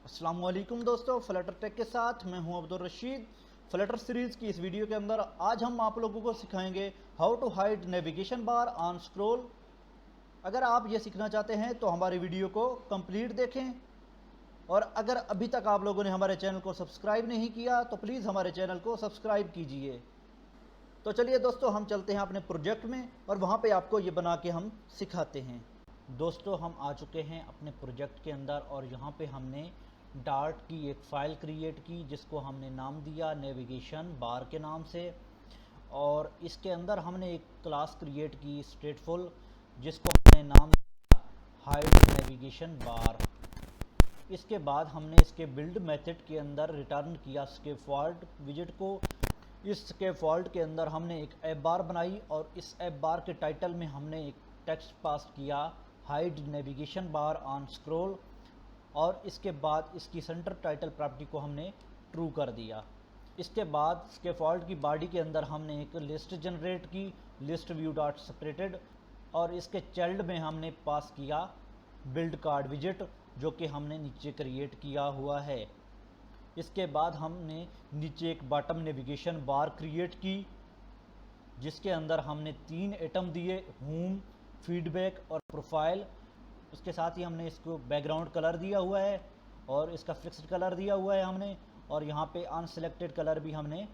अस्सलाम वालेकुम दोस्तों, फ्लटर टेक के साथ मैं हूं अब्दुल रशीद। फ्लटर सीरीज़ की इस वीडियो के अंदर आज हम आप लोगों को सिखाएंगे how to hide navigation bar on scroll. अगर आप ये सीखना चाहते हैं तो हमारी वीडियो को कंप्लीट देखें, और अगर अभी तक आप लोगों ने हमारे चैनल को सब्सक्राइब नहीं किया तो प्लीज़ हमारे चैनल को सब्सक्राइब कीजिए। तो चलिए दोस्तों, हम चलते हैं अपने प्रोजेक्ट में और वहाँ पे आपको ये बना के हम सिखाते हैं। दोस्तों, हम आ चुके हैं अपने प्रोजेक्ट के अंदर और यहाँ पे हमने डार्ट की एक फ़ाइल क्रिएट की जिसको हमने नाम दिया नेविगेशन बार के नाम से। और इसके अंदर हमने एक क्लास क्रिएट की स्टेटफुल जिसको हमने नाम दिया हाइड नेविगेशन बार। इसके बाद हमने इसके बिल्ड मेथड के अंदर रिटर्न किया स्कैफोल्ड विजेट को। इस स्कैफोल्ड के अंदर हमने एक ऐप बार बनाई और इस ऐप बार के टाइटल में हमने एक टेक्स्ट पास किया hide navigation bar on scroll, और इसके बाद इसकी सेंटर टाइटल प्रॉपर्टी को हमने ट्रू कर दिया। इसके बाद स्कैफोल्ड की बॉडी के अंदर हमने एक लिस्ट जनरेट की, लिस्ट व्यू डॉट सेपरेटेड, और इसके चाइल्ड में हमने पास किया बिल्ड कार्ड विजेट जो कि हमने नीचे क्रिएट किया हुआ है। इसके बाद हमने नीचे एक बॉटम नेविगेशन बार क्रिएट की जिसके अंदर हमने 3 आइटम दिए, होम, फीडबैक और प्रोफाइल। उसके साथ ही हमने इसको बैकग्राउंड कलर दिया हुआ है और इसका फिक्स्ड कलर दिया हुआ है हमने, और यहाँ पे अनसेलेक्टेड कलर भी हमने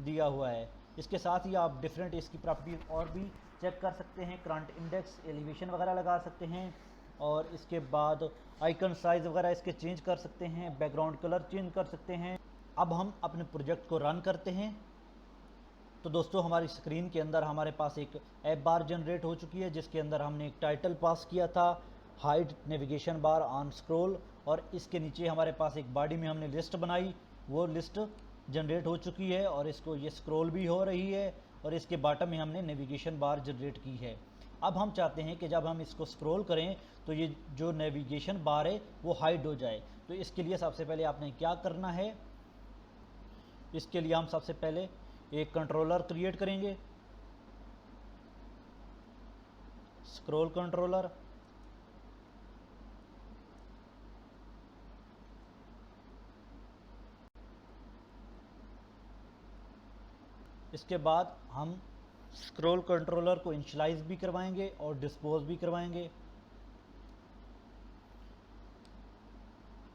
दिया हुआ है। इसके साथ ही आप डिफरेंट इसकी प्रॉपर्टी और भी चेक कर सकते हैं, करंट इंडेक्स, एलिवेशन वगैरह लगा सकते हैं, और इसके बाद आइकन साइज़ वगैरह इसके चेंज कर सकते हैं, बैकग्राउंड कलर चेंज कर सकते हैं। अब हम अपने प्रोजेक्ट को रन करते हैं। तो दोस्तों, हमारी स्क्रीन के अंदर हमारे पास एक ऐप बार जनरेट हो चुकी है जिसके अंदर हमने एक टाइटल पास किया था hide navigation bar on scroll, और इसके नीचे हमारे पास एक बॉडी में हमने लिस्ट बनाई, वो लिस्ट जनरेट हो चुकी है और इसको ये स्क्रॉल भी हो रही है, और इसके बॉटम में हमने नेविगेशन बार जनरेट की है। अब हम चाहते हैं कि जब हम इसको स्क्रॉल करें तो ये जो नेविगेशन बार है वो हाइड हो जाए। तो इसके लिए सबसे पहले आपने क्या करना है, इसके लिए हम सबसे पहले एक कंट्रोलर क्रिएट करेंगे, स्क्रॉल कंट्रोलर। इसके बाद हम स्क्रॉल कंट्रोलर को इनिशियलाइज भी करवाएंगे और डिस्पोज भी करवाएंगे।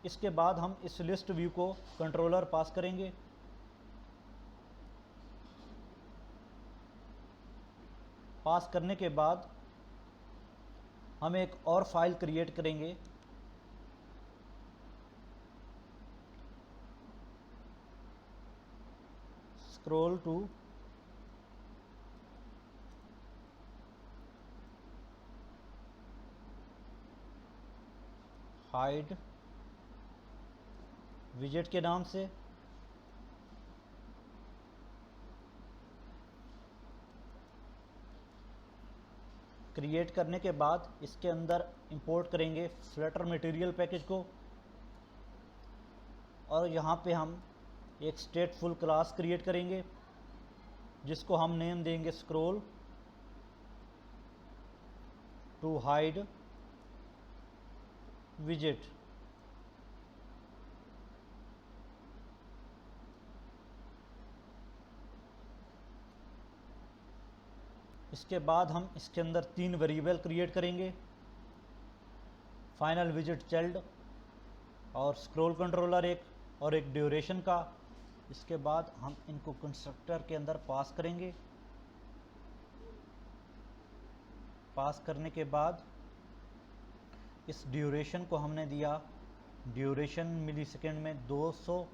इसके बाद हम इस लिस्ट व्यू को कंट्रोलर पास करेंगे। पास करने के बाद हम एक और फाइल क्रिएट करेंगे, स्क्रॉल टू हाइड विजेट के नाम से। क्रिएट करने के बाद इसके अंदर इंपोर्ट करेंगे फ्लटर मटेरियल पैकेज को, और यहाँ पे हम एक स्टेटफुल क्लास क्रिएट करेंगे जिसको हम नेम देंगे स्क्रॉल टू हाइड विजेट। इसके बाद हम इसके अंदर 3 वेरिएबल क्रिएट करेंगे, फाइनल विजेट चाइल्ड और स्क्रॉल कंट्रोलर एक, और एक ड्यूरेशन का। इसके बाद हम इनको कंस्ट्रक्टर के अंदर पास करेंगे। पास करने के बाद इस ड्यूरेशन को हमने दिया ड्यूरेशन मिली सेकेंड में 200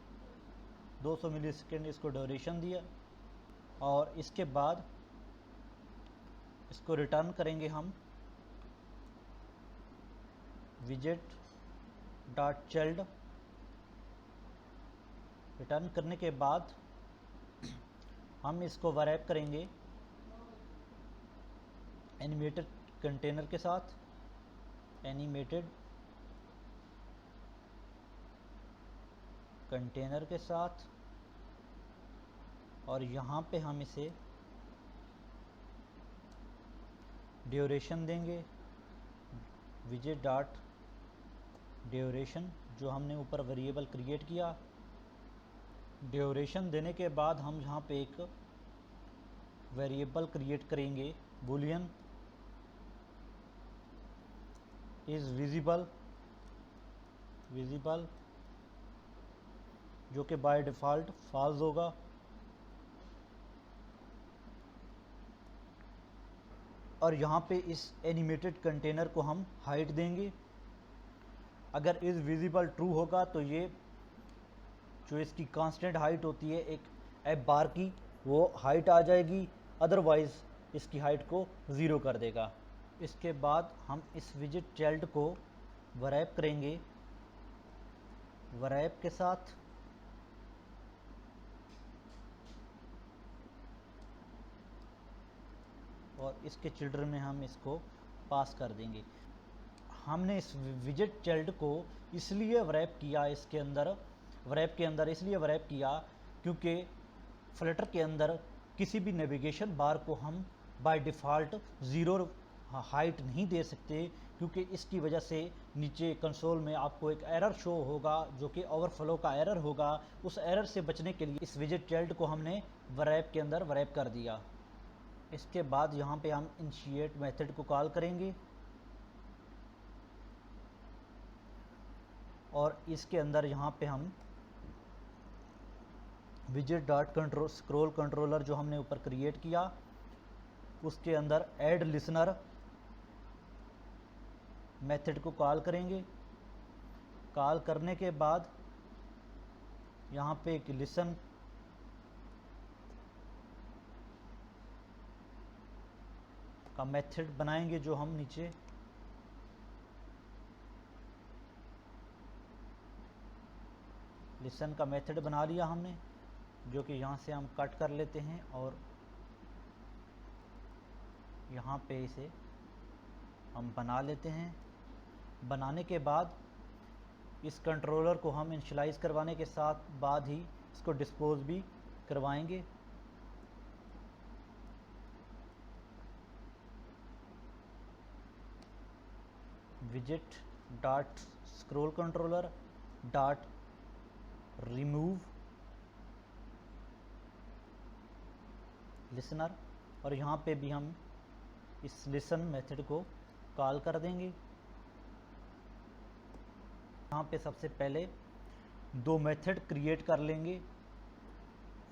मिली सेकेंड इसको ड्यूरेशन दिया, और इसके बाद इसको रिटर्न करेंगे हम विजेट डॉट चाइल्ड। रिटर्न करने के बाद हम इसको वैरैप करेंगे एनिमेटेड कंटेनर के साथ, एनिमेटेड कंटेनर के साथ, और यहाँ पे हम इसे ड्यूरेशन देंगे विजेट डॉट ड्यूरेशन जो हमने ऊपर वेरिएबल क्रिएट किया। ड्यूरेशन देने के बाद हम यहाँ पे एक वेरिएबल क्रिएट करेंगे बूलियन इज़ विजिबल जो कि बाय डिफ़ॉल्ट फॉल्स होगा। और यहाँ पे इस एनिमेटेड कंटेनर को हम हाइट देंगे। अगर इज़ विजिबल ट्रू होगा तो ये जो इसकी कांस्टेंट हाइट होती है एक एफ बार की, वो हाइट आ जाएगी, अदरवाइज़ इसकी हाइट को ज़ीरो कर देगा। इसके बाद हम इस विजिट चाइल्ड को वरैप करेंगे वरैप के साथ। और इसके चिल्ड्रन में हम इसको पास कर देंगे। हमने इस विजिट चाइल्ड को इसलिए वरैप किया, इसके अंदर वरैप के अंदर इसलिए वरैप किया क्योंकि फ्लटर के अंदर किसी भी नेविगेशन बार को हम बाय डिफ़ॉल्ट ज़ीरो हाइट नहीं दे सकते, क्योंकि इसकी वजह से नीचे कंसोल में आपको एक एरर शो होगा जो कि ओवरफ्लो का एरर होगा। उस एरर से बचने के लिए इस विजिट चाइल्ड को हमने वरैप के अंदर वरैप कर दिया। इसके बाद यहाँ पे हम इनिशिएट मेथड को कॉल करेंगे और इसके अंदर यहाँ पे हम visit dot control scroll controller जो हमने ऊपर क्रिएट किया उसके अंदर ऐड लिसनर मेथड को कॉल करेंगे। कॉल करने के बाद यहाँ पे एक लिसन का मेथड बनाएंगे जो हम नीचे लिसन का मेथड बना लिया हमने, जो कि यहाँ से हम कट कर लेते हैं और यहाँ पे इसे हम बना लेते हैं। बनाने के बाद इस कंट्रोलर को हम इनिशियलाइज़ करवाने के साथ बाद ही इसको डिस्पोज भी करवाएंगे। Visit dot scroll controller dot remove listener, और यहाँ पे भी हम इस लिसन मेथड को कॉल कर देंगे। यहाँ पे सबसे पहले दो मेथड क्रिएट कर लेंगे,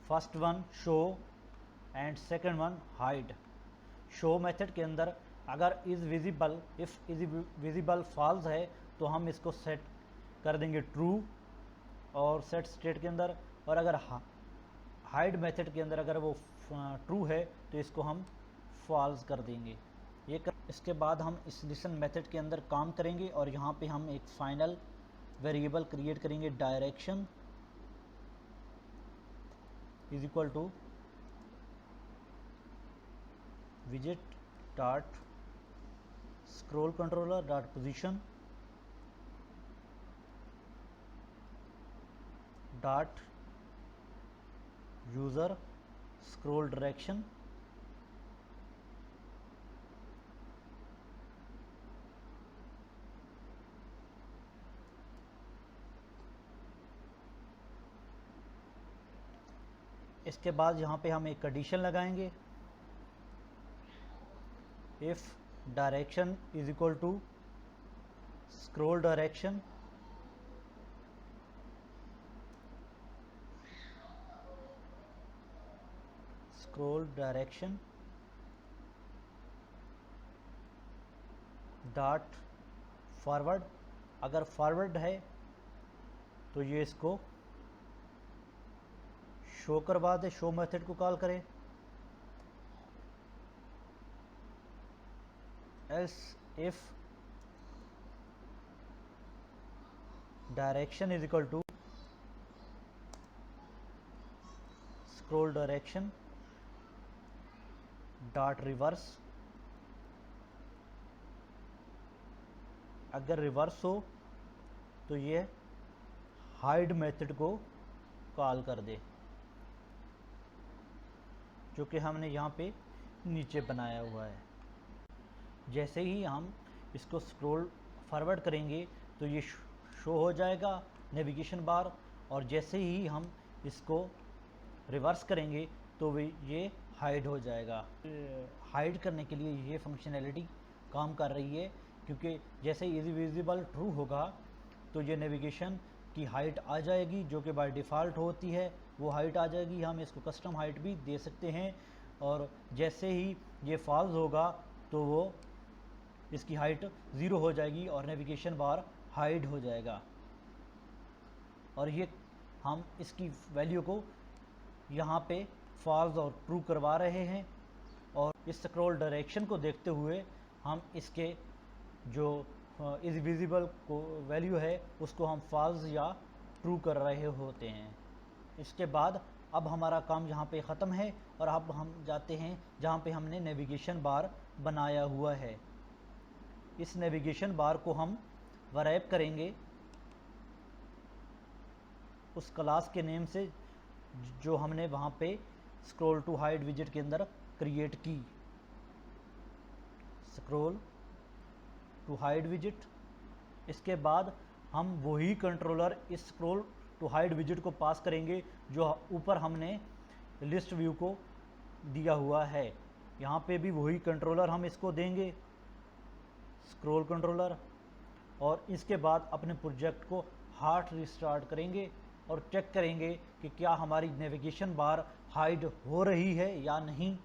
first one show and second one hide. Show method के अंदर अगर is visible if is visible false है तो हम इसको सेट कर देंगे ट्रू और सेट स्टेट के अंदर, और अगर हाइड मेथड के अंदर अगर वो ट्रू है तो इसको हम फॉल्स कर देंगे। इसके बाद हम इस लिसन मेथड के अंदर काम करेंगे और यहाँ पे हम एक फाइनल वेरिएबल क्रिएट करेंगे डायरेक्शन इज इक्वल टू विजिट dot scroll controller dot position dot user scroll direction. इसके बाद यहाँ पे हम एक कंडीशन लगाएंगे, if direction is equal to scroll direction dot forward. अगर फॉरवर्ड है तो ये इसको शो करवा दे, शो मेथड को कॉल करें। Else if direction is equal to scroll direction dot reverse. अगर रिवर्स हो तो ये हाइड मेथड को कॉल कर दे, जो कि हमने यहाँ पे नीचे बनाया हुआ है। जैसे ही हम इसको स्क्रॉल फॉरवर्ड करेंगे तो ये शो हो जाएगा नेविगेशन बार, और जैसे ही हम इसको रिवर्स करेंगे तो ये हाइड हो जाएगा। हाइड करने के लिए ये फंक्शनैलिटी काम कर रही है, क्योंकि जैसे इजी विजिबल ट्रू होगा तो ये नेविगेशन की हाइट आ जाएगी, जो कि बाय डिफ़ॉल्ट होती है वो हाइट आ जाएगी। हम इसको कस्टम हाइट भी दे सकते हैं, और जैसे ही ये फॉल्स होगा तो वो इसकी हाइट 0 हो जाएगी और नेविगेशन बार हाइड हो जाएगा। और ये हम इसकी वैल्यू को यहाँ पे फॉल्स और ट्रू करवा रहे हैं, और इस स्क्रॉल डायरेक्शन को देखते हुए हम इसके जो इज विजिबल को वैल्यू है उसको हम फॉल्स या ट्रू कर रहे होते हैं। इसके बाद अब हमारा काम यहाँ पे ख़त्म है, और अब हम जाते हैं जहाँ पे हमने नेविगेशन बार बनाया हुआ है। इस नेविगेशन बार को हम वरैप करेंगे उस क्लास के नेम से जो हमने वहाँ पे स्क्रॉल टू हाइड विजेट के अंदर क्रिएट की। स्क्रॉल टू हाइड विजेट। इसके बाद हम वही कंट्रोलर इस स्क्रॉल टू हाइड विजेट को पास करेंगे जो ऊपर हमने लिस्ट व्यू को दिया हुआ है। यहाँ पे भी वही कंट्रोलर हम इसको देंगे, स्क्रॉल कंट्रोलर, और इसके बाद अपने प्रोजेक्ट को हार्ड रिस्टार्ट करेंगे और चेक करेंगे कि क्या हमारी नेविगेशन बार हाइड हो रही है या नहीं।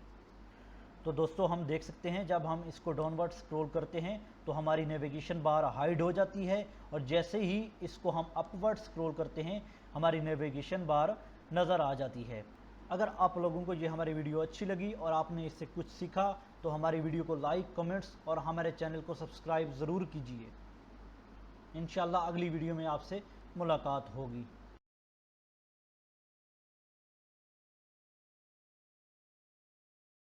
तो दोस्तों हम देख सकते हैं जब हम इसको डाउनवर्ड स्क्रॉल करते हैं तो हमारी नेविगेशन बार हाइड हो जाती है, और जैसे ही इसको हम अपवर्ड स्क्रॉल करते हैं हमारी नेविगेशन बार नज़र आ जाती है। अगर आप लोगों को ये हमारी वीडियो अच्छी लगी और आपने इससे कुछ सीखा तो हमारी वीडियो को लाइक, कमेंट्स और हमारे चैनल को सब्सक्राइब ज़रूर कीजिए। इंशाल्लाह अगली वीडियो में आपसे मुलाकात होगी।